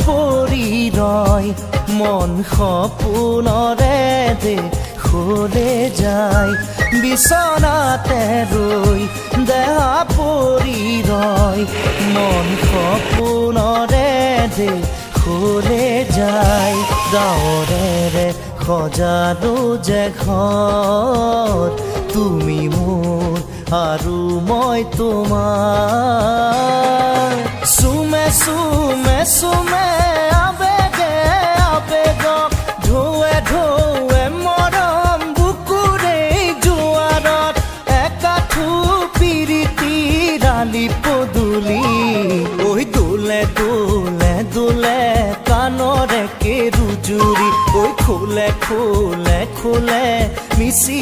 পৰি ৰয় মন সপোনৰে দেশলে যায় বিচনাতে ৰৈ দেহা পৰি ৰয় মন সপোনৰে দেশলে যায় গাঁৱৰে সজালো যে ঘৰ তুমি মোৰ আৰু মই তোমাৰ চুমে চুমে চুমে আবেগে আবেগক ঢৌৱে ঢৌৱে মৰম বুকুৰে জোৱাৰত একাঠু পিৰিতি ৰালি পদূলি ঐ দোলে দোলে দোলে কাণৰে কেৰু জুৰি ঐ খোলে খোলে খোলে মিচি